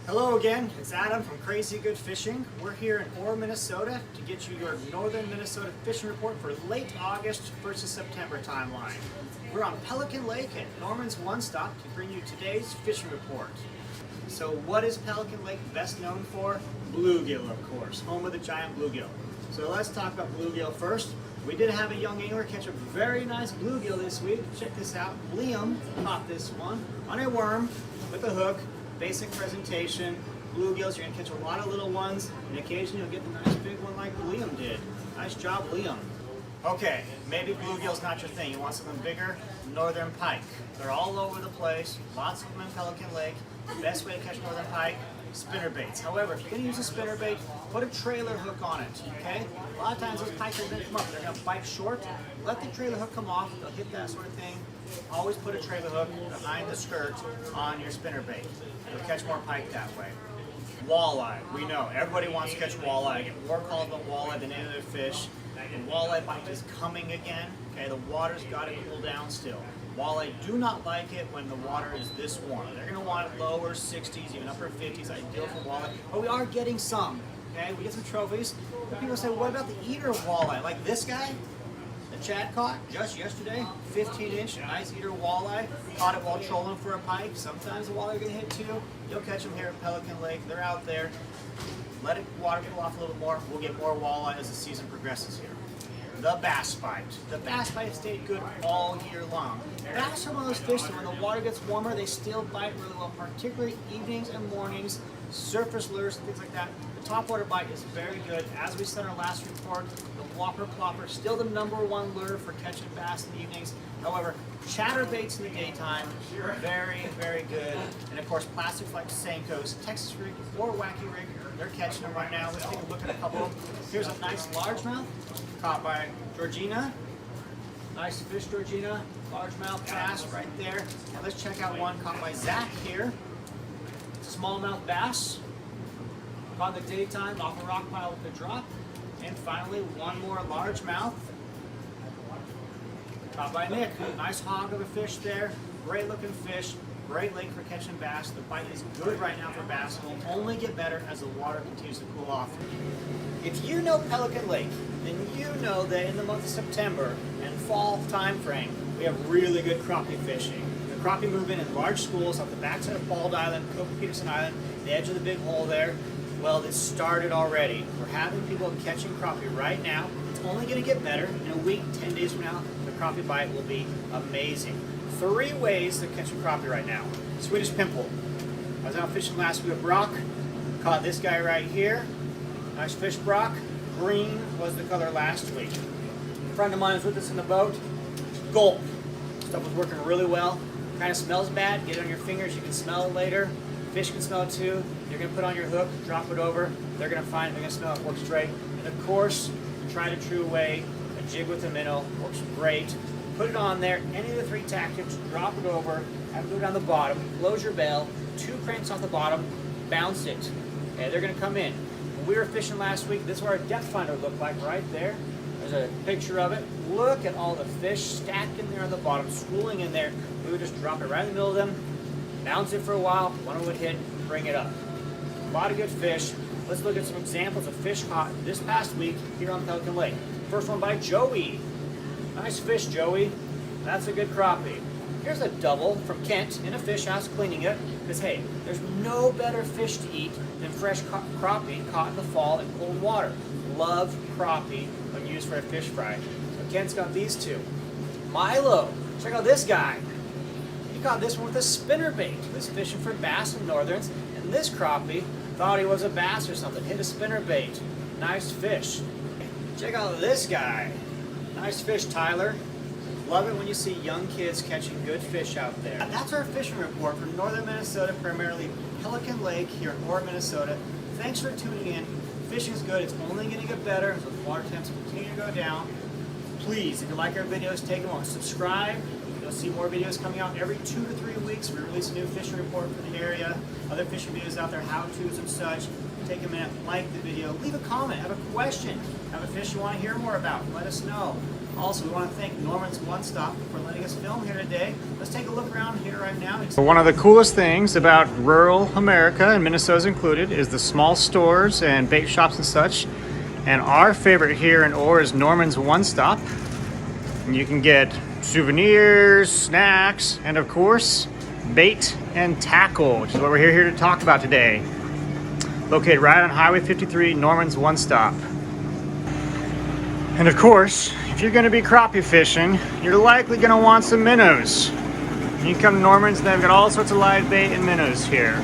Hello again, it's Adam from Crazy Good Fishing. We're here in Orr, Minnesota to get you your northern Minnesota fishing report for late August, 1st of September timeline. We're on Pelican Lake at Norman's One Stop to bring you today's fishing report. So what is Pelican Lake best known for? Bluegill, of course, home of the giant bluegill. So let's talk about bluegill first. We did have a young angler catch a very nice bluegill this week. Check this out. Liam caught this one on a worm with a hook. Basic presentation. Bluegills, you're going to catch a lot of little ones, and occasionally you'll get the nice big one like Liam did. Nice job, Liam. Okay, maybe bluegill's not your thing. You want something bigger? Northern pike. They're all over the place. Lots of them in Pelican Lake. The best way to catch northern pike, spinner baits. However, if you're going to use a spinner bait, put a trailer hook on it, okay? A lot of times those pike are going to come up. They're going to bite short. Let the trailer hook come off. They'll hit that sort of thing. Always put a trailer hook behind the skirt on your spinner bait. You'll catch more pike that way. Walleye, we know. Everybody wants to catch walleye. I get more calls about walleye than any other fish. And walleye bite is coming again. Okay, the water's got to cool down still. Walleye do not like it when the water is this warm. They're going to want it lower 60s, even upper 50s, ideal for walleye. But we are getting some. Okay, we get some trophies. But people say, what about the eater walleye? Like this guy? The Chad caught just yesterday, 15-inch, nice eater walleye. Caught it while trolling for a pike. Sometimes the walleye get hit too. You'll catch them here at Pelican Lake. They're out there. Let it water cool off a little more. We'll get more walleye as the season progresses here. The bass bite. The bass bite stayed good all year long. Bass are one of those fish that when the water gets warmer, they still bite really well, particularly evenings and mornings, surface lures and things like that. The topwater bite is very good. As we said in our last report, the whopper plopper still the #1 lure for catching bass in the evenings. However, chatterbaits in the daytime, very, very good. And of course, plastics like Senkos, Texas rig, or Wacky rig, they're catching them right now. Let's take a look at a couple of them. Here's a nice largemouth caught by Georgina. Nice fish, Georgina. Largemouth bass right there. And let's check out one caught by Zach here. Smallmouth bass. Caught in the daytime off a rock pile with a drop. And finally, one more largemouth. Caught by Nick. Nice hog of a fish there. Great looking fish. Great lake for catching bass. The bite is good right now for bass. It will only get better as the water continues to cool off. If you know Pelican Lake, then you know that in the month of September and fall time frame, we have really good crappie fishing. The crappie move in large schools off the backside of Bald Island, Peterson Island, the edge of the big hole there. Well, it started already. We're having people catching crappie right now. It's only going to get better. In a week, 10 days from now, the crappie bite will be amazing. 3 ways to catch a crappie right now. Swedish pimple. I was out fishing last week with Brock. Caught this guy right here. Nice fish, Brock. Green was the color last week. A friend of mine was with us in the boat. Gulp. Stuff was working really well. Kind of smells bad. Get it on your fingers. You can smell it later. Fish can smell it too. You're going to put on your hook, drop it over. They're going to find it. They're going to smell it. Works great. And of course, try to true away a jig with a minnow. Works great. Put it on there. Any of the 3 tactics. Drop it over. Have it go down the bottom. Close your bail. 2 cranks off the bottom. Bounce it. Okay, they're going to come in. When we were fishing last week, this is what our depth finder looked like right there. There's a picture of it. Look at all the fish stacked in there on the bottom, schooling in there. We would just drop it right in the middle of them, bounce it for a while, one would hit, bring it up. A lot of good fish. Let's look at some examples of fish caught this past week here on Pelican Lake. First one by Joey. Nice fish, Joey. That's a good crappie. Here's a double from Kent in a fish house cleaning it. Because hey, there's no better fish to eat than fresh crappie caught in the fall in cold water. Love crappie when used for a fish fry. So Kent's got these 2. Milo, check out this guy. He caught this one with a spinner bait. He was fishing for bass and northerns, and this crappie thought he was a bass or something. Hit a spinner bait. Nice fish. Check out this guy. Nice fish, Tyler. Love it when you see young kids catching good fish out there. That's our fishing report for northern Minnesota, primarily Pelican Lake here in Orr, Minnesota. Thanks for tuning in. Fishing is good. It's only going to get better as the water temps continue to go down. Please, if you like our videos, take a moment. Subscribe. You'll see more videos coming out every 2 to 3 weeks. We release a new fishing report for the area. Other fishing videos out there, how-tos and such. Take a minute, like the video, leave a comment, have a question, have a fish you want to hear more about. Let us know. Also, we want to thank Norman's One Stop for letting us film here today. Let's take a look around here right now. One of the coolest things about rural America, and Minnesota's included, is the small stores and bait shops and such. And our favorite here in Orr is Norman's One Stop. And you can get souvenirs, snacks, and of course, bait and tackle, which is what we're here to talk about today. Located right on Highway 53, Norman's One Stop. And of course, if you're gonna be crappie fishing, you're likely gonna want some minnows. You can come to Norman's and they've got all sorts of live bait and minnows here.